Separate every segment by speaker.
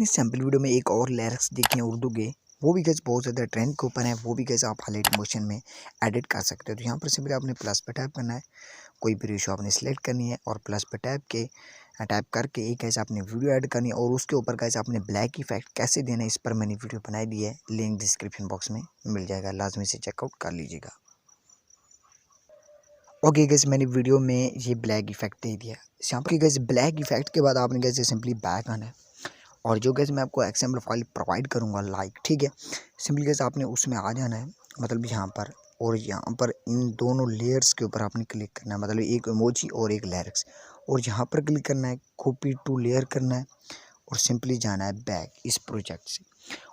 Speaker 1: इस sample video में एक और लिरिक्स देखिए उर्दू के, वो भी गैस बहुत ज़्यादा ट्रेंड के ऊपर है। वो भी गैस आप हाईलाइट मोशन में एडिट कर सकते हो। तो यहाँ पर सिंपली आपने प्लस पे टैप करना है, कोई भी रेशो आपने सेलेक्ट करनी है और प्लस पे टैप करके एक ऐसे आपने वीडियो ऐड करनी है और उसके ऊपर कैसे आपने ब्लैक इफेक्ट कैसे देना है, इस पर मैंने वीडियो बनाई दी है। लिंक डिस्क्रिप्शन बॉक्स में मिल जाएगा, लाजमी से चेकआउट कर लीजिएगा। ओके गैस, मैंने वीडियो में ये ब्लैक इफेक्ट दे दिया। यहाँ पर गैस ब्लैक इफेक्ट के बाद आपने कैसे सिंपली बैक आना है और जो गैस मैं आपको एक्सएमएल फाइल प्रोवाइड करूँगा लाइक, ठीक है। सिंपली गैस आपने उसमें आ जाना है, मतलब यहाँ पर, और यहाँ पर इन दोनों लेयर्स के ऊपर आपने क्लिक करना है, मतलब एक इमोजी और एक लिरिक्स, और यहाँ पर क्लिक करना है, कॉपी टू लेयर करना है और सिंपली जाना है बैक इस प्रोजेक्ट से।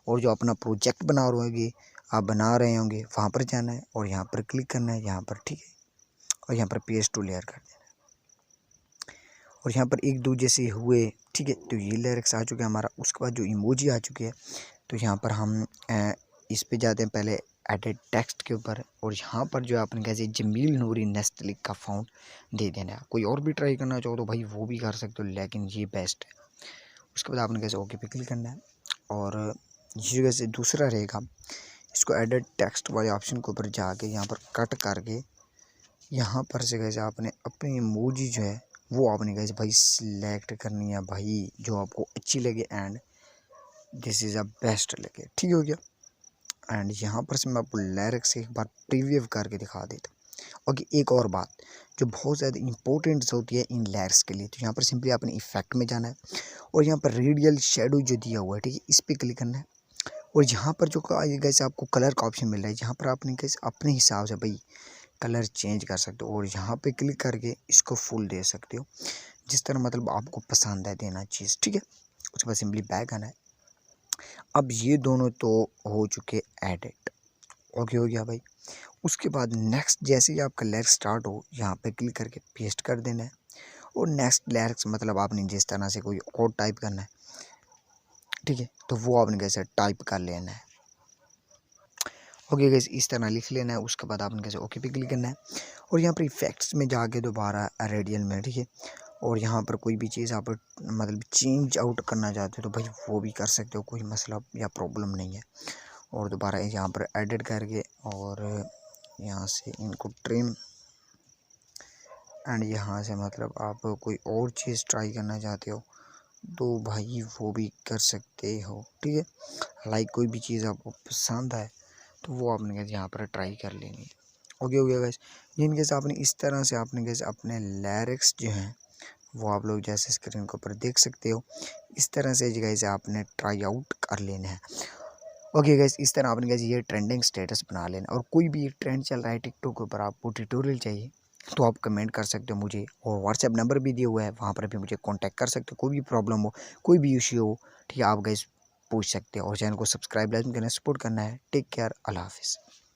Speaker 1: और जो अपना प्रोजेक्ट बना रहे होंगे वहाँ पर जाना है और यहाँ पर क्लिक करना है, यहाँ पर, ठीक है, और यहाँ पर पेस्ट टू लेयर कर देना है और यहाँ पर एक दो जैसे हुए, ठीक है। तो ये लिरिक्स आ चुके हैं हमारा। उसके बाद जो इमोजी आ चुकी है, तो यहाँ पर हम इस पे जाते हैं पहले एडिट टेक्स्ट के ऊपर, और यहाँ पर जो आपने कैसे जमील नूरी नेस्टलिक का फाउंड दे देना है। कोई और भी ट्राई करना चाहो तो भाई वो भी कर सकते हो, लेकिन ये बेस्ट है। उसके बाद आपने कैसे ओके पे क्लिक करना है और ये वैसे दूसरा रहेगा, इसको एडिट टेक्स्ट वाले ऑप्शन के ऊपर जाके यहाँ पर कट करके यहाँ पर से कैसे आपने अपनी इमोजी जो है वो आपने कैसे भाई सिलेक्ट करनी है भाई, जो आपको अच्छी लगे and this is a best लगे, ठीक हो गया। एंड यहाँ पर से मैं आपको लिरिक्स एक बार प्रीव्यू करके दिखा देता हूँ। ओके, एक और बात जो बहुत ज़्यादा इंपॉर्टेंट होती है इन लिरिक्स के लिए, तो यहाँ पर सिंपली आपने इफेक्ट में जाना है और यहाँ पर रेडियल शेडो जो दिया हुआ है, ठीक है, इस पर क्लिक करना है और यहाँ पर जो कैसे आपको कलर का ऑप्शन मिल रहा है, यहाँ पर आपने कैसे अपने हिसाब से भाई कलर चेंज कर सकते हो और यहाँ पे क्लिक करके इसको फुल दे सकते हो, जिस तरह मतलब आपको पसंद है देना चीज़, ठीक है। उसके बाद सिंपली बैक आना है। अब ये दोनों तो हो चुके एडिट, ओके हो गया भाई। उसके बाद नेक्स्ट जैसे ही आपका लिरिक्स स्टार्ट हो, यहाँ पे क्लिक करके पेस्ट कर देना है और नेक्स्ट लिरिक्स मतलब आपने जिस तरह से कोई और टाइप करना है, ठीक है, तो वो आपने कैसे टाइप कर लेना है। ओके गाइस, इस तरह लिख लेना है। उसके बाद आपने कैसे ओके पे क्लिक करना है और यहाँ पर इफेक्ट्स में जाके दोबारा रेडियल में, ठीक है, और यहाँ पर कोई भी चीज़ आप मतलब चेंज आउट करना चाहते हो तो भाई वो भी कर सकते हो, कोई मसला या प्रॉब्लम नहीं है। और दोबारा यहाँ पर एडिट करके और यहाँ से इनको ट्रिम एंड यहाँ से मतलब आप कोई और चीज़ ट्राई करना चाहते हो तो भाई वो भी कर सकते हो, ठीक है। लाइक कोई भी चीज़ आपको पसंद आए तो वो आपने कैसे यहाँ पर ट्राई कर लेनी है। ओके हो गया गाइस। जिन कैसे आपने इस तरह से आपने कैसे अपने लिरिक्स जो हैं वो आप लोग जैसे स्क्रीन के ऊपर देख सकते हो, इस तरह से गाइस आपने ट्राई आउट कर लेना है। ओके गाइस, इस तरह आपने कैसे ये ट्रेंडिंग स्टेटस बना लेना। और कोई भी ट्रेंड चल रहा है टिकटॉक के ऊपर, आपको ट्यूटोरियल चाहिए तो आप कमेंट कर सकते हो मुझे, और व्हाट्सएप नंबर भी दिया हुआ है, वहाँ पर भी मुझे कांटेक्ट कर सकते हो। कोई भी प्रॉब्लम हो, कोई भी इश्यू हो, ठीक है, आप गाइस पूछ सकते हो। और चैनल को सब्सक्राइब लाइक करना, सपोर्ट करना है। टेक केयर, अल्लाह हाफिज़।